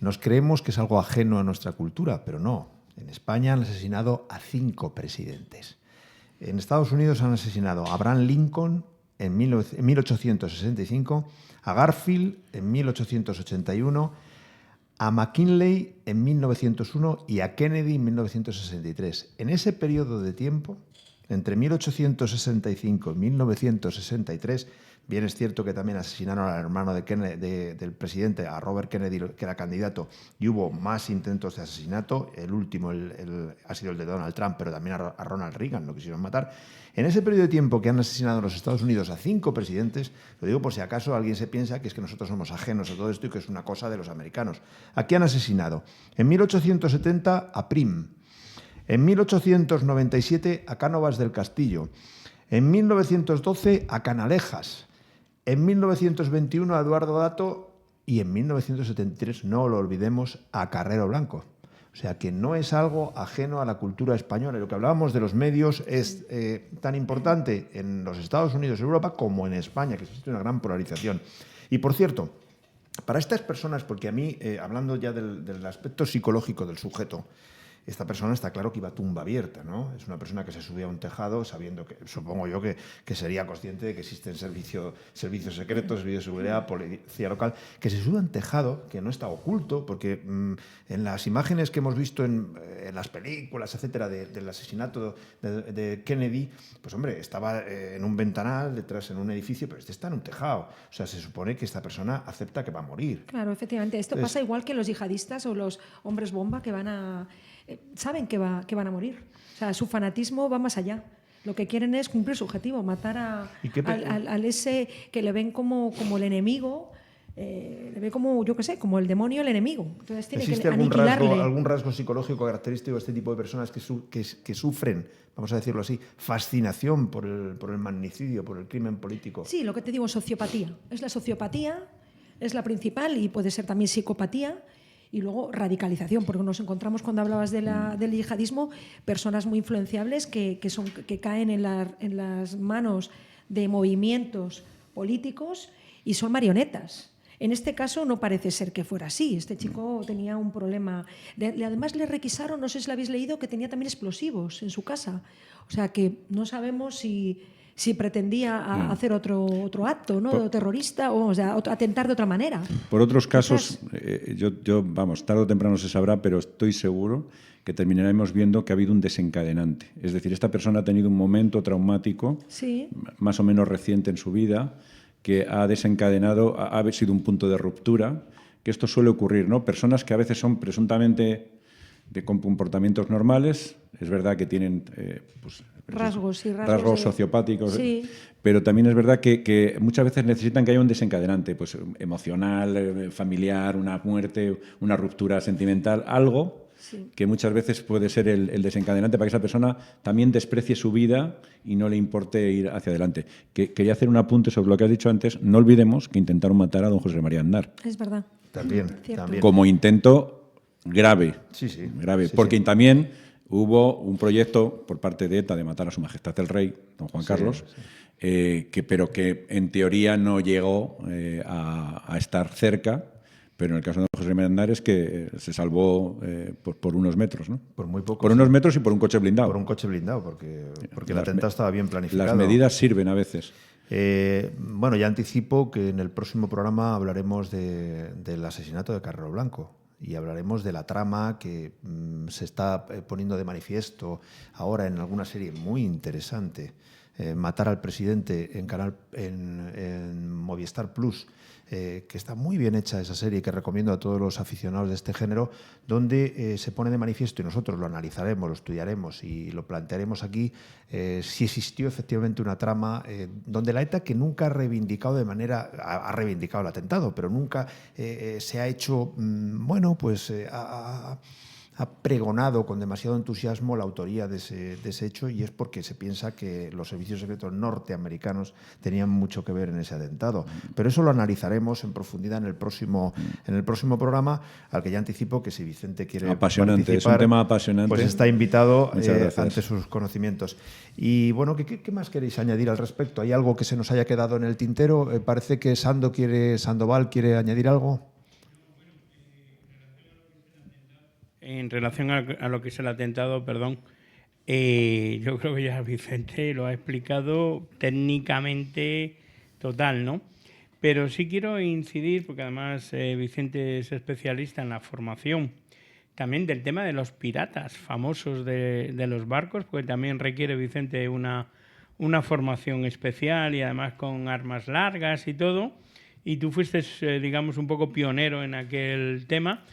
Nos creemos que es algo ajeno a nuestra cultura, pero no. En España han asesinado a 5 presidentes. En Estados Unidos han asesinado a Abraham Lincoln en 1865, a Garfield en 1881, a McKinley en 1901 y a Kennedy en 1963. En ese periodo de tiempo, entre 1865 y 1963, bien es cierto que también asesinaron al hermano del presidente, a Robert Kennedy, que era candidato, y hubo más intentos de asesinato. El último ha sido el de Donald Trump, pero también a Ronald Reagan lo quisieron matar. En ese periodo de tiempo que han asesinado en los Estados Unidos a 5 presidentes, lo digo por si acaso alguien se piensa que es que nosotros somos ajenos a todo esto y que es una cosa de los americanos. Aquí han asesinado en 1870 a Prim, en 1897 a Cánovas del Castillo, en 1912 a Canalejas, en 1921 a Eduardo Dato y en 1973, no lo olvidemos, a Carrero Blanco. O sea que no es algo ajeno a la cultura española. Y lo que hablábamos de los medios es tan importante en los Estados Unidos y Europa como en España, que existe una gran polarización. Y por cierto, para estas personas, porque a mí, hablando ya del aspecto psicológico del sujeto, esta persona está claro que iba a tumba abierta, ¿no? Es una persona que se subía a un tejado sabiendo que, supongo yo, que sería consciente de que existen servicios secretos, servicios de seguridad, policía local, que se sube a un tejado que no está oculto, porque en las imágenes que hemos visto en las películas, etcétera, del asesinato de Kennedy, pues hombre, estaba en un ventanal, detrás en un edificio, pero este está en un tejado. O sea, se supone que esta persona acepta que va a morir. Claro, efectivamente. Esto pasa igual que los yihadistas o los hombres bomba que saben que van a morir. O sea, su fanatismo va más allá. Lo que quieren es cumplir su objetivo, matar al ese que le ven como el enemigo, le ve como, yo qué sé, como el demonio, el enemigo. Entonces tiene ¿Existe que aniquilarle. algún rasgo psicológico característico de este tipo de personas que sufren, vamos a decirlo así, fascinación por el magnicidio, por el crimen político? Sí, lo que te digo, sociopatía. Es la sociopatía, es la principal, y puede ser también psicopatía. Y luego radicalización, porque nos encontramos, cuando hablabas del yihadismo, personas muy influenciables que caen en las manos de movimientos políticos y son marionetas. En este caso no parece ser que fuera así. Este chico tenía un problema. Además le requisaron, no sé si lo habéis leído, que tenía también explosivos en su casa. O sea que no sabemos si pretendía hacer otro acto, ¿no? Terrorista o sea, atentar de otra manera. Por otros casos, vamos, tarde o temprano se sabrá, pero estoy seguro que terminaremos viendo que ha habido un desencadenante. Es decir, esta persona ha tenido un momento traumático, sí, más o menos reciente en su vida, que ha desencadenado, ha sido un punto de ruptura, que esto suele ocurrir, ¿no? Personas que a veces son presuntamente con comportamientos normales, es verdad que tienen rasgos sociopáticos, sí, pero también es verdad que muchas veces necesitan que haya un desencadenante, pues emocional, familiar, una muerte, una ruptura sentimental, algo sí, que muchas veces puede ser el desencadenante para que esa persona también desprecie su vida y no le importe ir hacia adelante. Quería hacer un apunte sobre lo que has dicho antes. No olvidemos que intentaron matar a don José María Aznar. Es verdad. También. Como intento grave. Sí. Grave. Sí, porque sí. también hubo un proyecto por parte de ETA de matar a Su Majestad el Rey, don Juan Carlos, pero que en teoría no llegó a estar cerca. Pero en el caso de José Armendáriz que se salvó por unos metros, ¿no? Por muy poco. Por unos metros y por un coche blindado. Por un coche blindado, porque el atentado estaba bien planificado. Las medidas sirven a veces. Bueno, ya anticipo que en el próximo programa hablaremos del asesinato de Carrero Blanco y hablaremos de la trama que se está poniendo de manifiesto ahora en alguna serie muy interesante. Matar al presidente en Movistar Plus, que está muy bien hecha esa serie, que recomiendo a todos los aficionados de este género, donde se pone de manifiesto, y nosotros lo analizaremos, lo estudiaremos y lo plantearemos aquí, si existió efectivamente una trama donde la ETA, que nunca ha reivindicado ha reivindicado el atentado, pero nunca se ha hecho, ha pregonado con demasiado entusiasmo la autoría de ese hecho, y es porque se piensa que los servicios secretos norteamericanos tenían mucho que ver en ese atentado. Pero eso lo analizaremos en profundidad en el próximo programa, al que ya anticipo que si Vicente quiere apasionante, participar, es un tema apasionante. pues está invitado Muchas ante sus conocimientos. Y bueno, ¿qué más queréis añadir al respecto? ¿Hay algo que se nos haya quedado en el tintero? Parece que Sandoval quiere añadir algo. En relación a lo que es el atentado, perdón, yo creo que ya Vicente lo ha explicado técnicamente total, ¿no? Pero sí quiero incidir, porque además Vicente es especialista en la formación, también del tema de los piratas famosos de los barcos, porque también requiere, Vicente, una formación especial y además con armas largas y todo. Y tú fuiste, digamos, un poco pionero en aquel tema.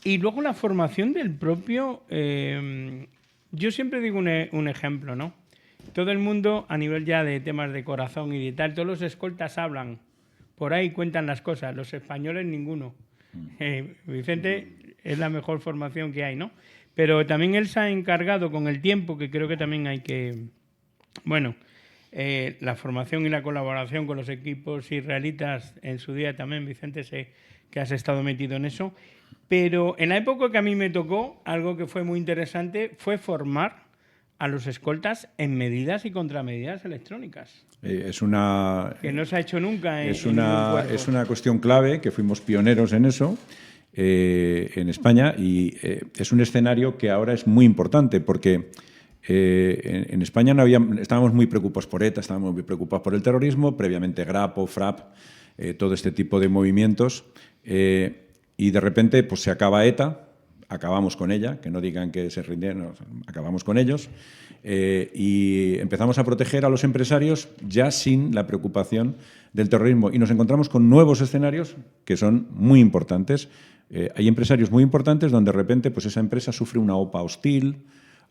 Y luego la formación del propio... yo siempre digo un ejemplo, ¿no? Todo el mundo, a nivel ya de temas de corazón y de tal, todos los escoltas hablan, por ahí cuentan las cosas, los españoles ninguno. Vicente es la mejor formación que hay, ¿no? Pero también él se ha encargado con el tiempo, que creo que también hay que... Bueno, la formación y la colaboración con los equipos israelitas en su día también, Vicente, sé que has estado metido en eso. Pero en la época que a mí me tocó, algo que fue muy interesante fue formar a los escoltas en medidas y contramedidas electrónicas. Es una... Que no se ha hecho nunca es una cuestión clave, que fuimos pioneros en eso en España, y es un escenario que ahora es muy importante porque en España estábamos muy preocupados por ETA, estábamos muy preocupados por el terrorismo, previamente Grapo, FRAP, todo este tipo de movimientos, y de repente pues se acaba ETA, acabamos con ella, que no digan que se rindieron, acabamos con ellos, y empezamos a proteger a los empresarios ya sin la preocupación del terrorismo, y nos encontramos con nuevos escenarios que son muy importantes. Hay empresarios muy importantes donde de repente pues esa empresa sufre una OPA hostil,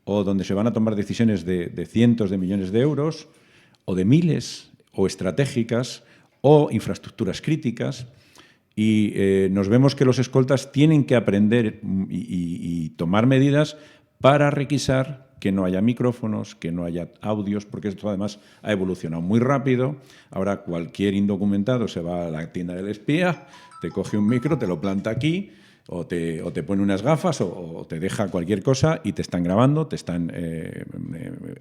o donde se van a tomar decisiones de cientos de millones de euros, o de miles, o estratégicas, o infraestructuras críticas, y nos vemos que los escoltas tienen que aprender y tomar medidas para requisar que no haya micrófonos, que no haya audios, porque esto además ha evolucionado muy rápido. Ahora cualquier indocumentado se va a la tienda del espía, te coge un micro, te lo planta aquí, o te pone unas gafas o te deja cualquier cosa y te están grabando, te están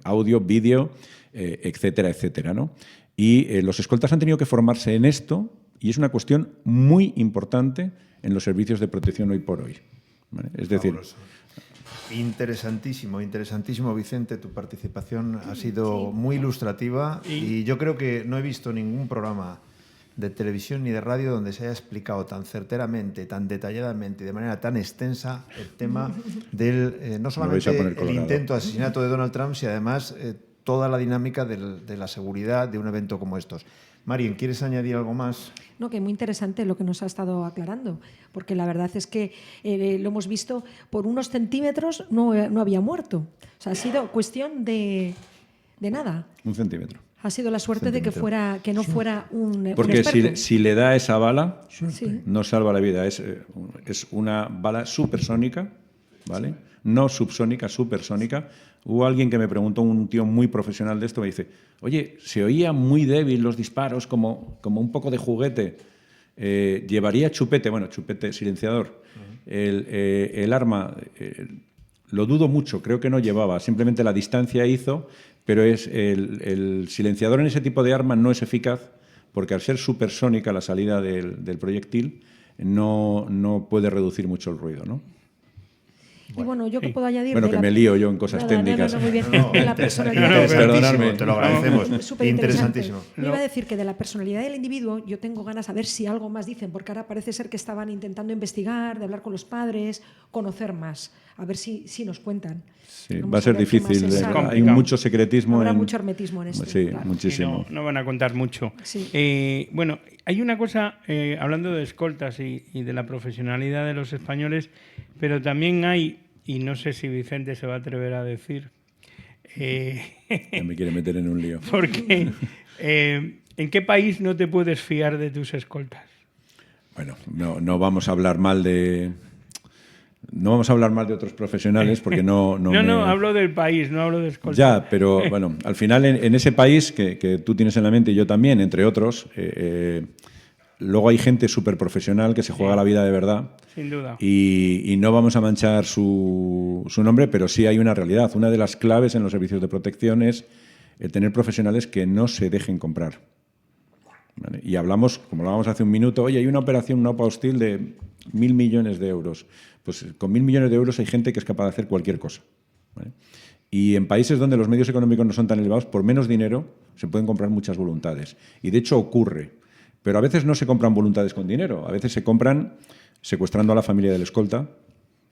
audio, vídeo, etcétera, etcétera, ¿no? Y los escoltas han tenido que formarse en esto, y es una cuestión muy importante en los servicios de protección hoy por hoy, ¿vale? Es decir... Fabuloso. Interesantísimo, interesantísimo, Vicente. Tu participación ha sido muy ilustrativa y yo creo que no he visto ningún programa de televisión ni de radio donde se haya explicado tan certeramente, tan detalladamente y de manera tan extensa el tema del no solamente el intento de asesinato de Donald Trump, sino además toda la dinámica de la seguridad de un evento como estos. Marien, ¿quieres añadir algo más? No, que muy interesante lo que nos ha estado aclarando, porque la verdad es que lo hemos visto, por unos centímetros no había muerto. O sea, ha sido cuestión de nada. Un centímetro. Ha sido la suerte de que no fuera un Porque experto. si le da esa bala, sí, no salva la vida. Es una bala supersónica, ¿vale? No subsónica, supersónica. Hubo alguien que me preguntó, un tío muy profesional de esto, me dice, oye, se oía muy débil los disparos, como un poco de juguete. ¿Llevaría chupete? Bueno, chupete silenciador. El arma Lo dudo mucho, creo que no llevaba, simplemente la distancia hizo, pero el silenciador en ese tipo de arma no es eficaz porque al ser supersónica la salida del proyectil no puede reducir mucho el ruido, ¿no? Y bueno, yo que puedo añadir... Bueno, que me lío yo en cosas técnicas. muy bien. No, De la personalidad... perdonadme. Te lo agradecemos. Súper Interesantísimo. Me iba a decir que de la personalidad del individuo yo tengo ganas a ver si algo más dicen, porque ahora parece ser que estaban intentando investigar, de hablar con los padres, conocer más, a ver si nos cuentan. Sí, Vamos va a ser ver qué más difícil. se sabe. Hay mucho secretismo. Habrá mucho hermetismo en esto. Sí, claro. muchísimo. No van a contar mucho. Sí. Bueno, hay una cosa, hablando de escoltas y de la profesionalidad de los españoles, pero también hay, y no sé si Vicente se va a atrever a decir, Ya me quiere meter en un lío. porque ¿en qué país no te puedes fiar de tus escoltas? Bueno, no vamos a hablar mal de... No vamos a hablar mal de otros profesionales porque no hablo del país, no hablo de escoltas. Ya, pero bueno, al final en ese país que tú tienes en la mente y yo también, entre otros, luego hay gente súper profesional que se juega la vida de verdad. Sin duda. Y no vamos a manchar su nombre, pero sí hay una realidad. Una de las claves en los servicios de protección es el tener profesionales que no se dejen comprar. ¿Vale? Y hablamos, como hablábamos hace un minuto, oye, hay una operación, una OPA hostil de 1.000 millones de euros. Pues con 1.000 millones de euros hay gente que es capaz de hacer cualquier cosa. ¿Vale? Y en países donde los medios económicos no son tan elevados, por menos dinero se pueden comprar muchas voluntades. Y de hecho ocurre. Pero a veces no se compran voluntades con dinero, a veces se compran secuestrando a la familia del escolta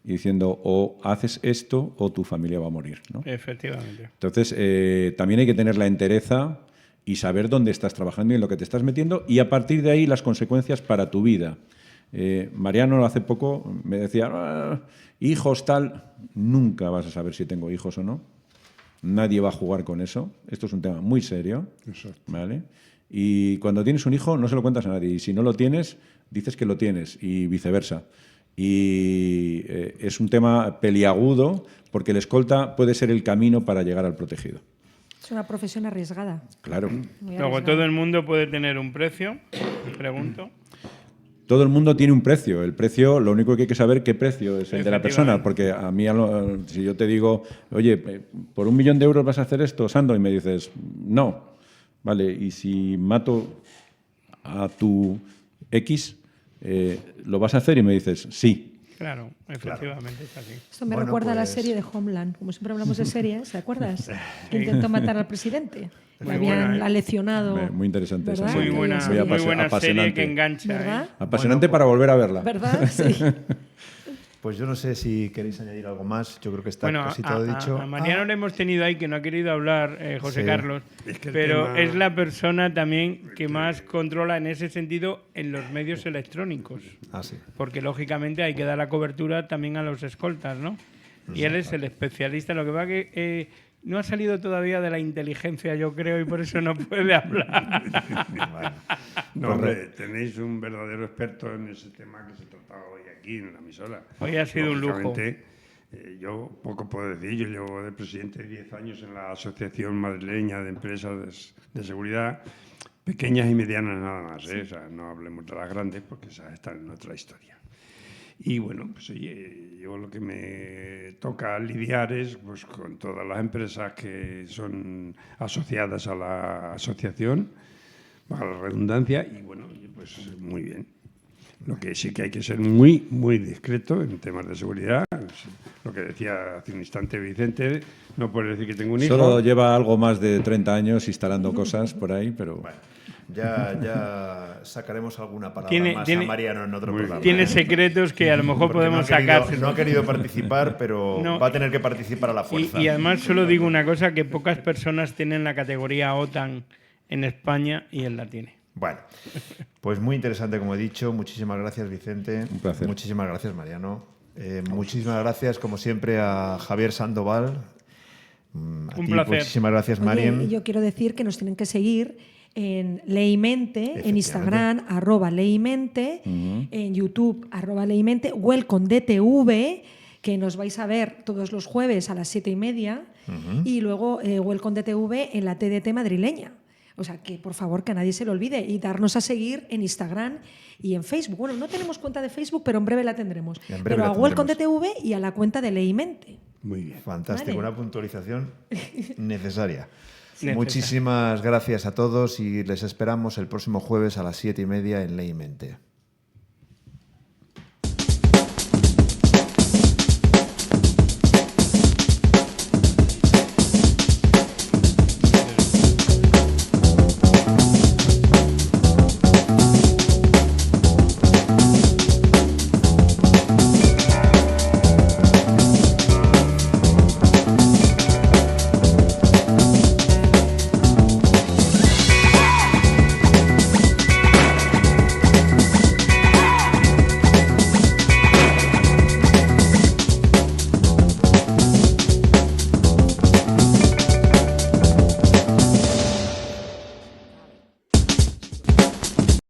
y diciendo o haces esto o tu familia va a morir, ¿no? Efectivamente. Entonces, también hay que tener la entereza y saber dónde estás trabajando y en lo que te estás metiendo y a partir de ahí las consecuencias para tu vida. Mariano hace poco me decía, hijos tal, nunca vas a saber si tengo hijos o no. Nadie va a jugar con eso. Esto es un tema muy serio. Exacto. ¿Vale? Y cuando tienes un hijo no se lo cuentas a nadie. Y si no lo tienes, dices que lo tienes y viceversa. Y es un tema peliagudo porque el escolta puede ser el camino para llegar al protegido. Es una profesión arriesgada. Claro. Muy Luego arriesgada. todo el mundo puede tener un precio, me pregunto. Todo el mundo tiene un precio. El precio, lo único que hay que saber qué precio es el de la persona. Efectivamente. Porque a mí, si yo te digo, oye, por 1 millón de euros vas a hacer esto, Sando, y me dices, no. Vale, y si mato a tu X, ¿lo vas a hacer? Y me dices, sí. Claro, efectivamente es así. Esto me Bueno, recuerda a la pues- serie de Homeland. Como siempre hablamos de series, ¿te acuerdas? Que intentó matar al presidente. Le Muy habían buena, ¿eh? aleccionado. Muy interesante esa ¿Verdad? serie. Muy buena, Muy muy buena serie apasionante. que engancha. ¿Verdad? Apasionante para volver a verla. ¿Verdad? Sí. Pues yo no sé si queréis añadir algo más. Yo creo que está Bueno, casi todo dicho. a Mariano le hemos tenido ahí que no ha querido hablar, José Sí. Carlos, Es que el pero tema- es la persona también que más controla en ese sentido en los medios electrónicos. Ah, sí. Porque lógicamente hay que dar la cobertura también a los escoltas, ¿no? Y él es el especialista. Lo que pasa que no ha salido todavía de la inteligencia, yo creo, y por eso no puede hablar. Bueno. No, hombre, tenéis un verdadero experto en ese tema que se trataba hoy aquí en la emisora. Hoy ha sido un lujo. Lógicamente, yo poco puedo decir. Yo llevo de presidente 10 años en la Asociación Madrileña de Empresas de Seguridad, pequeñas y medianas nada más. O sea, no hablemos de las grandes porque esas están en otra historia. Y bueno, pues oye, yo lo que me toca lidiar es pues, con todas las empresas que son asociadas a la asociación, para la redundancia, y bueno, pues muy bien. Lo que sí que hay que ser muy, muy discreto en temas de seguridad. Lo que decía hace un instante Vicente, no puedes decir que tengo un hijo. Solo lleva algo más de 30 años instalando cosas por ahí, pero... Bueno, ya sacaremos alguna palabra Tiene- más tiene- a Mariano en otro Muy programa. Tiene secretos que a lo mejor Porque podemos no ha querido- sacar. No ha querido participar, pero No. va a tener que participar a la fuerza. Y además solo digo una cosa, que pocas personas tienen la categoría OTAN en España y él la tiene. Bueno, pues muy interesante, como he dicho. Muchísimas gracias, Vicente. Un placer. Muchísimas gracias, Mariano. Muchísimas gracias, como siempre, a Javier Sandoval. A Un ti, placer. Muchísimas gracias, Oye, Marien. y yo quiero decir que nos tienen que seguir en Leimente, en Efectivamente. Instagram, @Leimente, en YouTube, @Leimente, Welcome DTV, que nos vais a ver todos los jueves a las 7:30, y luego Welcome DTV en la TDT madrileña. O sea, que por favor que a nadie se le olvide y darnos a seguir en Instagram y en Facebook. Bueno, no tenemos cuenta de Facebook, pero en breve la tendremos. En breve Pero la a Welcome tendremos. DTV y a la cuenta de Leimente. Muy bien. Fantástico, Vale. una puntualización necesaria. Necesaria. Muchísimas gracias a todos y les esperamos el próximo jueves a las 7:30 en Ley Mente.